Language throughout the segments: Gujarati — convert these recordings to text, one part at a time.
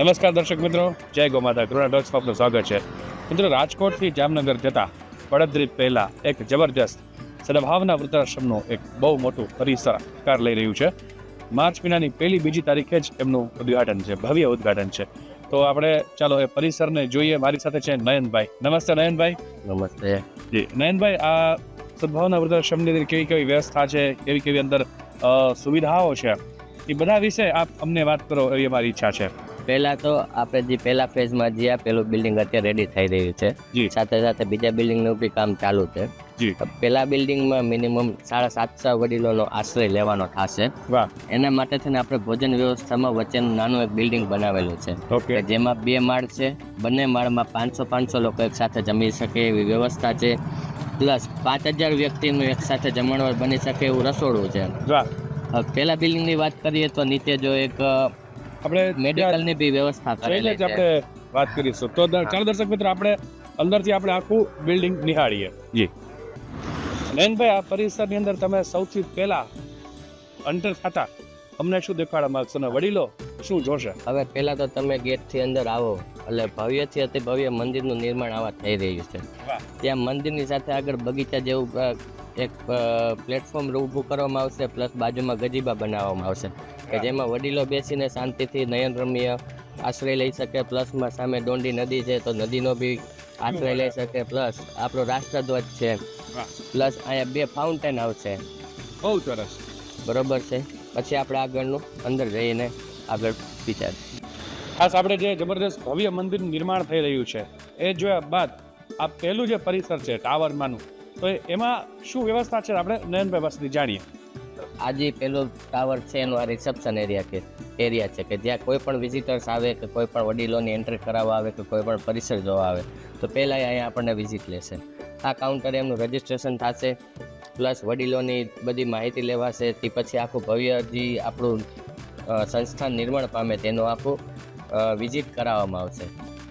નમસ્કાર દર્શક મિત્રો, જય ગોમાતા. કરુણા ડોગ્સ આપનું સ્વાગત છે. મિત્રો, રાજકોટથી જામનગર જતા પડદરી પહેલા એક જબરજસ્ત સદભાવના વૃદ્ધાશ્રમનું એક બહુ મોટું પરિસર આકાર લઈ રહ્યું છે. માર્ચ મહિનાની પહેલી બીજી તારીખે જ એમનું ઉદ્ઘાટન છે, ભવ્ય ઉદ્ઘાટન છે. તો આપણે ચાલો એ પરિસરને જોઈએ. મારી સાથે છે નયનભાઈ. નમસ્તે નયનભાઈ. નમસ્તે જી નયનભાઈ, આ સદભાવના વૃદ્ધાશ્રમની અંદર કેવી કેવી વ્યવસ્થા છે, કેવી કેવી અંદર સુવિધાઓ છે, એ બધા વિશે આપ અમને વાત કરો એવી અમારી ઈચ્છા છે. પહેલા તો આપણે જે પહેલા ફેઝમાં જે પેલું બિલ્ડિંગ અત્યારે રેડી થઈ રહ્યું છે, જી. સાથે સાથે બીજા બિલ્ડિંગનું બી કામ ચાલુ છે. જી. પહેલા બિલ્ડિંગમાં મિનિમમ 750 વડીલોનો આશ્રય લેવાનો થશે. વાહ. એના માટે થઈને આપણે ભોજન વ્યવસ્થામાં વચ્ચેનું નાનું એક બિલ્ડિંગ બનાવેલું છે, ઓકે. કે જેમાં 2 માળ છે. બંને માળમાં 500 લોકો એક સાથે જમી શકે એવી વ્યવસ્થા છે. પ્લસ 5000 વ્યક્તિનું એક સાથે જમણવાર બની શકે એવું રસોડું છે. વાહ. પહેલા બિલ્ડિંગની વાત કરીએ તો નીચે જો એક આપણે મેડિકલની બી વ્યવસ્થા કરેલી જ આપણે છે. વાત કરીશું. તો ચાલો દર્શક મિત્રો, આપણે અંદરથી આપણે આખું બિલ્ડિંગ નિહાળીએ. જી નયનભાઈ, આ પરિસરની અંદર તમે સૌથી પહેલા એન્ટર થતા અમને શું દેખાડવા માંગશો ને વડીલો શું જોશે? હવે પહેલા તો તમે ગેટથી અંદર આવો એટલે ભવ્યથી અતિ ભવ્ય મંદિરનું નિર્માણ આવા થઈ રહ્યું છે. વાહ. ત્યાં મંદિરની સાથે આગળ બગીચા જેવું એક પ્લેટફોર્મ ઊભું કરવામાં આવશે. પ્લસ બાજુમાં ગજીબા બનાવવામાં આવશે કે જેમાં વડીલો બેસીને શાંતિથી નયનરમ્ય આશ્રય લઈ શકે. પ્લસમાં સામે ડોંડી નદી છે તો નદીનો બી આશ્રય લઈ શકે. પ્લસ આપણો રાષ્ટ્રધ્વજ છે. પ્લસ અહીંયા 2 ફાઉન્ટેન આવશે. બહુ સરસ. બરોબર છે. પછી આપણે આગળનું અંદર જઈને આગળ વિચાર. ખાસ આપણે જે જબરદસ્ત ભવ્ય મંદિરનું નિર્માણ થઈ રહ્યું છે એ જોયા બાદ આ પહેલું જે પરિસર છે ટાવરમાંનું, તો એમાં શું વ્યવસ્થા છે આપણે નયનભાઈ પાસેથી જાણીએ. આ જે પેલો ટાવર છે એનો આ રિસેપ્શન એરિયા છે કે જ્યાં કોઈ પણ વિઝિટર્સ આવે કે કોઈ પણ વડીલોની એન્ટ્રી કરાવવા આવે કે કોઈ પણ પરિસર જોવા આવે તો પહેલાં અહીંયા આપણને વિઝિટ લેશે. આ કાઉન્ટરે એમનું રજિસ્ટ્રેશન થશે. પ્લસ વડીલોની બધી માહિતી લેવાશે. તે પછી આખું ભવ્ય જે આપણું સંસ્થાન નિર્માણ પામે તેનું આખું વિઝિટ કરાવવામાં આવશે.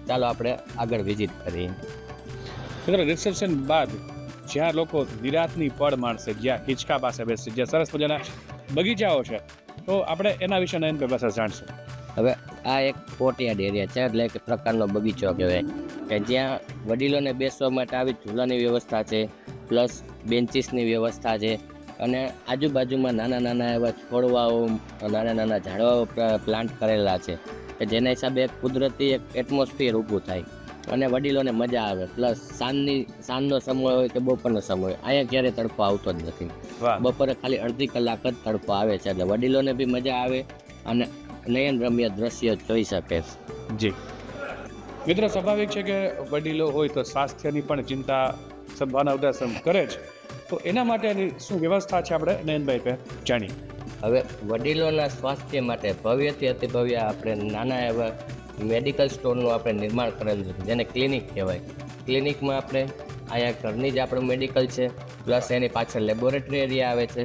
ચાલો આપણે આગળ વિઝિટ કરીએ. મિત્રો, રિસેપ્શન બાદ જ્યાં લોકો નિરાતની પળ માણશે, જ્યાં હિંચકા પાસે બેસશે, જ્યાં સરસ મજાના બગીચાઓ છે, તો આપણે એના વિશે નયનભાઈ પાસે જાણશું. હવે આ એક કોર્ટયાર્ડ એરિયા છે, એટલે એક પ્રકારનો બગીચો કહેવાય કે જ્યાં વડીલોને બેસવા માટે આવી ઝૂલાની વ્યવસ્થા છે. પ્લસ બેન્ચીસની વ્યવસ્થા છે. અને આજુબાજુમાં નાના નાના એવા છોડવાઓ, નાના નાના ઝાડવાઓ પ્લાન્ટ કરેલા છે કે જેના હિસાબે એક કુદરતી એક એટમોસ્ફિયર ઊભું થાય અને વડીલોને મજા આવે. પ્લસ સાંજનો સમય હોય કે બપોરનો સમય હોય, અહીંયા ક્યારેય તડકો આવતો જ નથી. બપોરે ખાલી અડધી કલાક જ તડકો આવે છે, એટલે વડીલોને બી મજા આવે અને નયનરમ્ય દ્રશ્ય જોઈ શકે. જી મિત્રો, સ્વાભાવિક છે કે વડીલો હોય તો સ્વાસ્થ્યની પણ ચિંતા સદભાવના વૃદ્ધાશ્રમ કરે છે. તો એના માટેની શું વ્યવસ્થા છે આપણે નયનભાઈ પાસે જાણીએ. હવે વડીલોના સ્વાસ્થ્ય માટે ભવ્યથી અતિ ભવ્ય આપણે નાના એવા મેડિકલ સ્ટોરનું આપણે નિર્માણ કરેલું છે, જેને ક્લિનિક કહેવાય. ક્લિનિકમાં આપણે અહીંયા ઘરની જ આપણું મેડિકલ છે. પ્લસ એની પાછળ લેબોરેટરી એરિયા આવે છે.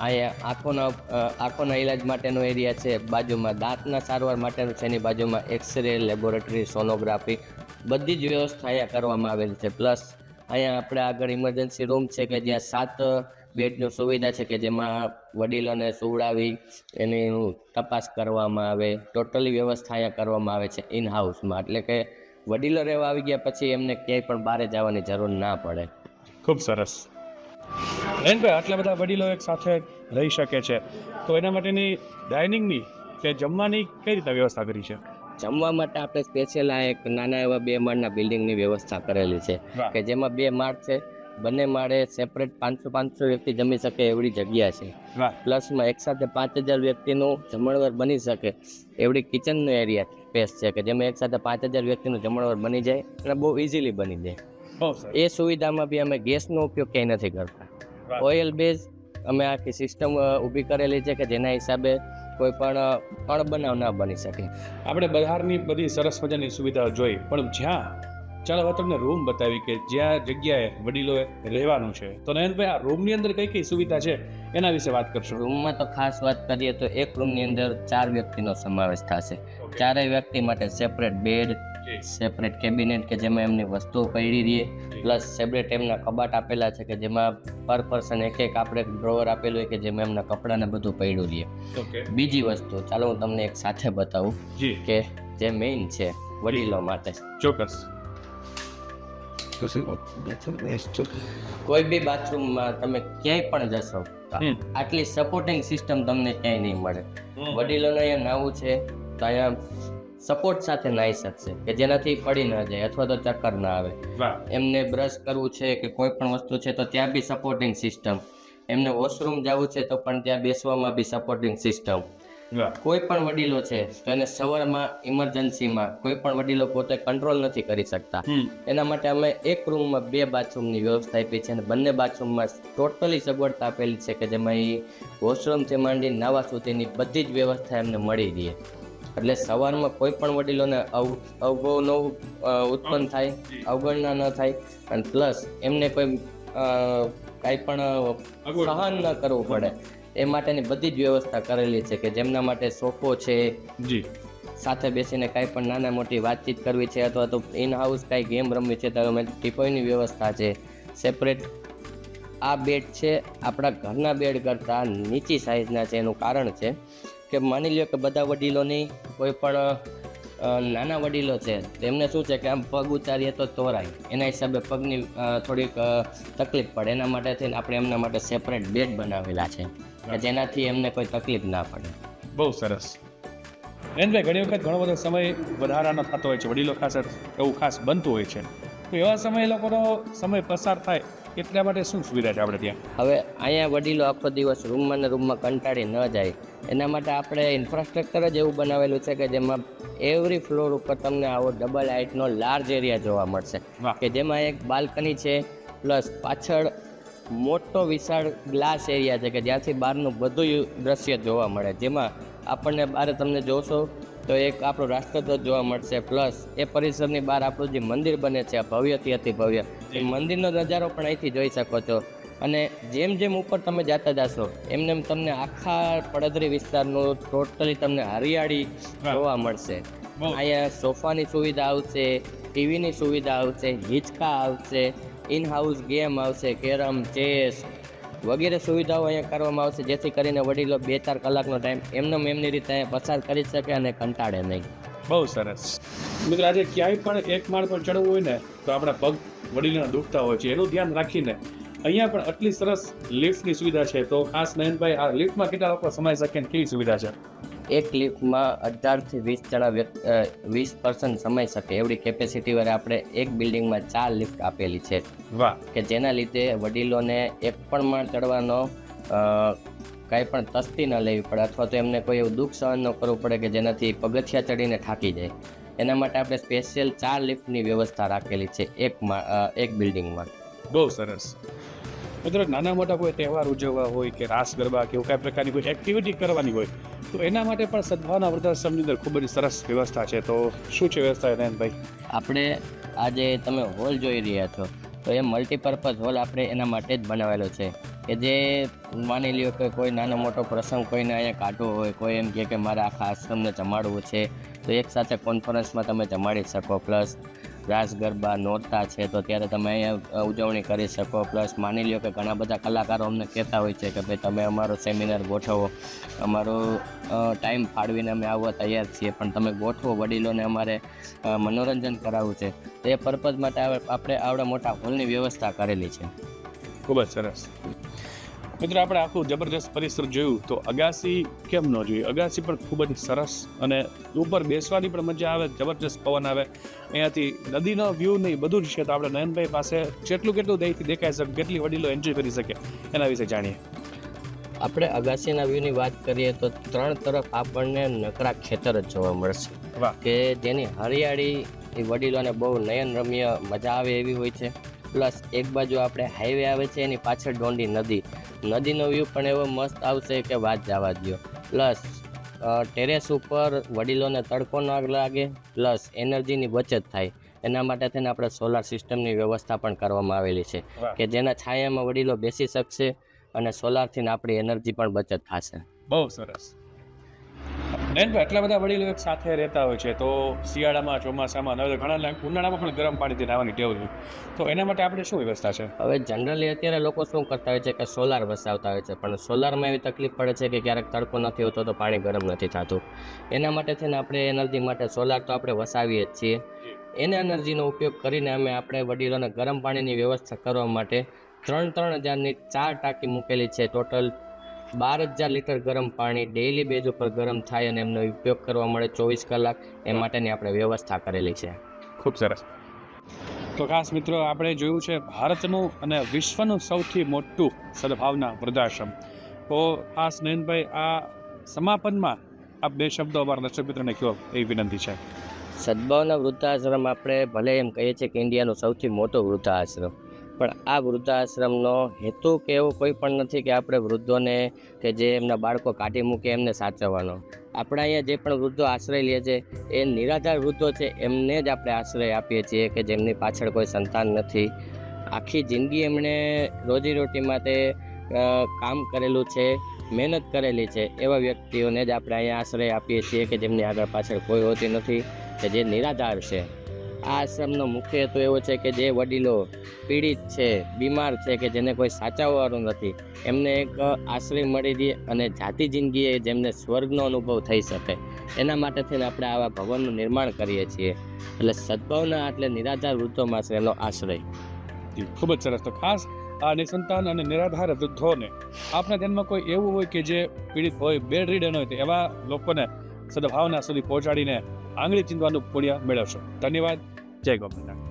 અહીંયા આંખોના ઇલાજ માટેનો એરિયા છે. બાજુમાં દાંતના સારવાર માટેનું છે. એની બાજુમાં એક્સરે, લેબોરેટરી, સોનોગ્રાફી બધી જ વ્યવસ્થા અહીંયા કરવામાં આવેલી છે. પ્લસ અહીંયા આપણે આગળ ઇમરજન્સી રૂમ છે કે જ્યાં 7 બેડની સુવિધા છે કે જેમાં વડીલોને સુવડાવી એની તપાસ કરવામાં આવે. ટોટલી વ્યવસ્થા અહીંયા કરવામાં આવે છે ઇન હાઉસમાં, એટલે કે વડીલો રહેવા આવી ગયા પછી એમને ક્યાંય પણ બહાર જવાની જરૂર ના પડે. ખૂબ સરસ. નયનભાઈ, આટલા બધા વડીલો એક સાથે રહી શકે છે, તો એના માટેની ડાઇનિંગની કે જમવાની કઈ રીતે વ્યવસ્થા કરી છે? જમવા માટે આપણે સ્પેશિયલ આ એક નાના એવા 2 માળના બિલ્ડિંગની વ્યવસ્થા કરેલી છે કે જેમાં 2 માળ છે. બંને માળે સેપરેટ 500 વ્યક્તિ જમી શકે એવડી જગ્યા છે. પ્લસમાં એકસાથે 5000 વ્યક્તિનું જમણવાર બની શકે એવડી કિચનનો એરિયા સ્પેસ છે કે જેમાં એકસાથે 5000 વ્યક્તિનું જમણવાર બની જાય અને બહુ ઇઝીલી બની જાય. એ સુવિધામાં બી અમે ગેસનો ઉપયોગ ક્યાંય નથી કરતા. ઓઇલ બેઝ અમે આખી સિસ્ટમ ઊભી કરેલી છે કે જેના હિસાબે કોઈ પણ અણબનાવ ના બની શકે. આપણે બહારની બધી સરસ મજાની સુવિધાઓ જોઈ, પણ જ્યાં ચાલો હવે તમને રૂમ બતાવી કે જ્યાં જગ્યાએ વડીલોએ રહેવાનું છે. તો નયનભાઈ આ રૂમની અંદર કઈ કઈ સુવિધા છે એના વિશે વાત કરશો. રૂમમાં તો ખાસ વાત કરીએ તો એક રૂમની અંદર 4 વ્યક્તિનો સમાવેશ થશે. ચારેય વ્યક્તિ માટે સેપરેટ બેડ, સેપરેટ કેબિનેટ કે જેમાં એમની વસ્તુઓ પડી રહીએ, પ્લસ સેપરેટ એમના કબાટ આપેલા છે કે જેમાં પર પર્સન એક આપણે ડ્રોવર આપેલું હોય કે જેમાં એમના કપડાને બધું પડ્યું રહીએ. બીજી વસ્તુ ચાલો હું તમને એક સાથે બતાવું કે જે મેઇન છે વડીલો માટે. ચોક્કસ. કોઈ બી બાથરૂમમાં તમે ક્યાંય પણ જશો આટલી સપોર્ટિંગ સિસ્ટમ તમને ક્યાંય નહીં મળે. વડીલોને અહીંયા નાવું છે તો અહીંયા સપોર્ટ સાથે નાહી શકશે કે જેનાથી પડી ન જાય અથવા તો ચક્કર ના આવે. એમને બ્રશ કરવું છે કે કોઈ પણ વસ્તુ છે તો ત્યાં બી સપોર્ટિંગ સિસ્ટમ. એમને વોશરૂમ જવું છે તો પણ ત્યાં બેસવામાં બી સપોર્ટિંગ સિસ્ટમ. કોઈ પણ વડીલો છે તો એને સવારમાં ઇમરજન્સીમાં કોઈ પણ વડીલો પોતે કંટ્રોલ નથી કરી શકતા, એના માટે અમે એક રૂમમાં 2 બાથરૂમની વ્યવસ્થા આપી છે અને બંને બાથરૂમમાં ટોટલી સગવડતા આપેલી છે કે જેમાં એ વોશરૂમથી માંડી નાવા સુધીની બધી જ વ્યવસ્થા એમને મળી રહે. એટલે સવારમાં કોઈ પણ વડીલોને અવગવ ન ઉત્પન્ન થાય, અવગણના ન થાય અને પ્લસ એમને કોઈ કાંઈ પણ સહન ન કરવું પડે એ માટેની બધી જ વ્યવસ્થા કરેલી છે કે જેમના માટે સોફો છે, સાથે બેસીને કાંઈ પણ નાના મોટી વાતચીત કરવી છે અથવા તો ઇન હાઉસ કાંઈ ગેમ રમવી છે તો ટીપોઈની વ્યવસ્થા છે. સેપરેટ આ બેડ છે આપણા ઘરના બેડ કરતાં નીચી સાઇઝના છે. એનું કારણ છે કે માની લ્યો કે બધા વડીલોની કોઈ પણ નાના વડીલો છે તેમને શું છે કે આમ પગ ઉતારીએ તો તોરાય, એના હિસાબે પગની થોડીક તકલીફ પડે. એના માટે થઈને આપણે એમના માટે સેપરેટ બેડ બનાવેલા છે કે જેનાથી એમને કોઈ તકલીફ ના પડે. બહુ સરસ. નયનભાઈ ઘણી વખત ઘણો બધો સમય વધારાનો થતો હોય છે, વડીલો ખાસ એવું ખાસ બનતું હોય છે, તો એવા સમયે લોકોનો સમય પસાર થાય એટલા માટે શું સુવિધા છે આપણે ત્યાં? હવે અહીંયા વડીલો આખો દિવસ રૂમમાં ને રૂમમાં કંટાળી ન જાય એના માટે આપણે ઇન્ફ્રાસ્ટ્રક્ચર જ એવું બનાવેલું છે કે જેમાં એવરી ફ્લોર ઉપર તમને આવો ડબલ હાઇટનો લાર્જ એરિયા જોવા મળશે કે જેમાં એક બાલ્કની છે પ્લસ પાછળ મોટો વિશાળ ગ્લાસ એરિયા છે કે જ્યાંથી બહારનું બધું દ્રશ્ય જોવા મળે. જેમાં આપણને બહાર તમને જોશો તો એક આપણું રાષ્ટ્રધ્વજ જોવા મળશે, પ્લસ એ પરિસરની બહાર આપણું જે મંદિર બને છે ભવ્યથી અતિ ભવ્ય, એ મંદિરનો નજારો પણ અહીંથી જોઈ શકો છો. અને જેમ જેમ ઉપર તમે જતા જશો એમને એમ તમને આખા પડદરી વિસ્તારનું ટોટલી તમને હરિયાળી જોવા મળશે. અહીંયા સોફાની સુવિધા આવશે, ટીવીની સુવિધા આવશે, હિંચકા આવશે, ઇન હાઉસ ગેમ આવશે, કેરમ, ચેસ વગેરે સુવિધાઓ અહીંયા કરવામાં આવશે જેથી કરીને વડીલો 2-4 કલાકનો ટાઈમ એમની રીતે અહીંયા પસાર કરી શકે અને કંટાળે નહીં. બહુ સરસ. મિત્રો આજે ક્યાંય પણ એક માળ પર ચડવું હોય ને તો આપણા પગ વડીલોના દુખતા હોય છે, એનું ધ્યાન રાખીને અહીંયા પણ આટલી સરસ લિફ્ટની સુવિધા છે. તો ખાસ નયનભાઈ આ લિફ્ટમાં કેટલા લોકો સમાઈ શકે ને કેવી સુવિધા છે? એક લિફ્ટમાં 18 થી 20 જણા 20 પર્સન સમાઈ શકે એવડી કેપેસિટી વાળા આપણે એક બિલ્ડિંગમાં 4 લિફ્ટ આપેલી છે. વાહ. કે જેના લીધે વડીલોને એક પણ માળ ચડવાનો કાંઈ પણ તસ્તી ન લેવી પડે અથવા તો એમને કોઈ એવું દુઃખ સહન ન કરવું પડે કે જેનાથી પગથિયા ચડીને થાકી જાય. એના માટે આપણે સ્પેશિયલ 4 લિફ્ટની વ્યવસ્થા રાખેલી છે એક બિલ્ડિંગમાં. બહુ સરસ. મિત્રો નાના મોટા કોઈ તહેવાર ઉજવવા હોય કે રાસ ગરબા કે એવું કાંઈ પ્રકારની કોઈ એક્ટિવિટી કરવાની હોય તો એના માટે પણ સદભાવના વૃદ્ધાશ્રમની અંદર ખૂબ જ સરસ વ્યવસ્થા છે. તો શું છે વ્યવસ્થા નયનભાઈ? આપણે આજે તમે હોલ જોઈ રહ્યા છો તો એ મલ્ટીપર્પઝ હોલ આપણે એના માટે જ બનાવેલો છે કે જે માની લ્યો કે કોઈ નાનો મોટો પ્રસંગ કોઈને અહીંયા કાઢવો હોય, કોઈ એમ કહે કે મારે આખા આશ્રમને જમાડવું છે તો એક સાથે કોન્ફરન્સમાં તમે જમાડી શકો. પ્લસ રાસ ગરબા નોરતા છે તો ત્યારે તમે અહીંયા ઉજવણી કરી શકો. પ્લસ માની લ્યો કે ઘણા બધા કલાકારો અમને કહેતા હોય છે કે ભાઈ તમે અમારો સેમિનાર ગોઠવો, અમારો ટાઈમ ફાળવીને અમે આવવા તૈયાર છીએ પણ તમે ગોઠવો, વડીલોને અમારે મનોરંજન કરાવવું છે તો એ પર્પઝ માટે આપણે આવડા મોટા હોલની વ્યવસ્થા કરેલી છે. ખૂબ જ સરસ. મિત્રો આપણે આખું જબરજસ્ત પરિસર જોયું તો અગાસી કેમ ન જોઈએ? અગાસી પણ ખૂબ જ સરસ અને ઉપર બેસવાની પણ મજા આવે, જબરજસ્ત પવન આવે, અહીંયાથી નદીનો વ્યૂ નહીં બધું જ છે. તો આપણે નયનભાઈ પાસે જેટલું કેટલું દહીંથી દેખાઈ શકે, કેટલી વડીલો એન્જોય કરી શકે એના વિશે જાણીએ. આપણે અગાસીના વ્યૂની વાત કરીએ તો 3 તરફ આપણને નકરા ખેતર જ જોવા મળશે કે જેની હરિયાળી એ વડીલોને બહુ નયનરમ્ય મજા આવે એવી હોય છે. પ્લસ એક બાજુ આપણે હાઈવે આવે છે એની પાછળ ડોંડી નદીનો વ્યૂ પણ એવો મસ્ત આવશે કે વાત જવા દો. પ્લસ ટેરેસ ઉપર વડીલોને તડકો ન લાગે, પ્લસ એનર્જીની બચત થાય એના માટે થઈને આપણે સોલાર સિસ્ટમની વ્યવસ્થા પણ કરવામાં આવેલી છે વાહ. કે જેના છાયામાં વડીલો બેસી શકશે અને સોલારથી આપણી એનર્જી પણ બચત થશે. બહુ સરસ. નયનભાઈ, એટલા બધા વડીલો એક સાથે રહેતા હોય છે, તો શિયાળામાં, ચોમાસામાં, હવે તો ઘણા ઉનાળામાં પણ ગરમ પાણીથી નાહવાની ટેવ હોય, તો એના માટે આપણે શું વ્યવસ્થા છે? હવે જનરલી અત્યારે લોકો શું કરતા હોય છે કે સોલાર વસાવતા હોય છે, પણ સોલારમાં એવી તકલીફ પડે છે કે ક્યારેક તડકો નથી હોતો તો પાણી ગરમ નથી થતું. એના માટે થઈને આપણે એનર્જી માટે સોલાર તો આપણે વસાવીએ જ છીએ. એને એનર્જીનો ઉપયોગ કરીને આપણે વડીલોને ગરમ પાણીની વ્યવસ્થા કરવા માટે 3,000ની 4 ટાંકી મૂકેલી છે. ટોટલ 12,000 લીટર ગરમ પાણી ડેઇલી બેઝ ઉપર ગરમ થાય અને એમનો ઉપયોગ કરવા મળે 24 કલાક, એ માટેની આપણે વ્યવસ્થા કરેલી છે. ખૂબ સરસ. તો ખાસ મિત્રો, આપણે જોયું છે ભારતનું અને વિશ્વનું સૌથી મોટું સદભાવના વૃદ્ધાશ્રમ. તો ખાસ નયનભાઈ, આ સમાપનમાં આ 2 શબ્દો અમારા દર્શક મિત્રોને કહો એવી વિનંતી છે. સદભાવના વૃદ્ધાશ્રમ આપણે ભલે એમ કહીએ છીએ કે ઇન્ડિયાનો સૌથી મોટો વૃદ્ધાશ્રમ, પણ આ વૃદ્ધાશ્રમનો હેતુ કે એવો કોઈ પણ નથી કે આપણે વૃદ્ધોને કે જે એમના બાળકો કાઢી મૂકે એમને સાચવવાનો. આપણા અહીંયા જે પણ વૃદ્ધો આશ્રય લે છે એ નિરાધાર વૃદ્ધો છે, એમને જ આપણે આશ્રય આપીએ છીએ કે જેમની પાછળ કોઈ સંતાન નથી. આખી જિંદગી એમણે રોજીરોટી માટે કામ કરેલું છે, મહેનત કરેલી છે, એવા વ્યક્તિઓને જ આપણે અહીંયા આશ્રય આપીએ છીએ કે જેમની આગળ પાછળ કોઈ હોતી નથી, કે જે નિરાધાર છે. આ આશ્રમનો મુખ્ય હેતુ એવો છે કે જે વડીલો પીડિત છે, બીમાર છે, કે જેને કોઈ સાચવવાનું નથી, એમને એક આશ્રય મળી રહે અને જાતિ જિંદગીએ જેમને સ્વર્ગનો અનુભવ થઈ શકે, એના માટે થઈને આપણે આવા ભવનનું નિર્માણ કરીએ છીએ. એટલે સદભાવના એટલે નિરાધાર વૃદ્ધોમાં એનો આશ્રય. ખૂબ જ સરસ. તો ખાસ આ નિસંતાન અને નિરાધાર વૃદ્ધોને આપણા ધ્યાનમાં કોઈ એવું હોય કે જે પીડિત હોય, બેડ રીડન હોય, તો એવા લોકોને સદભાવના સુધી પહોંચાડીને આંગળી ચીંધવાનું પુણ્ય મેળવશો. ધન્યવાદ. જય ગોપાલ.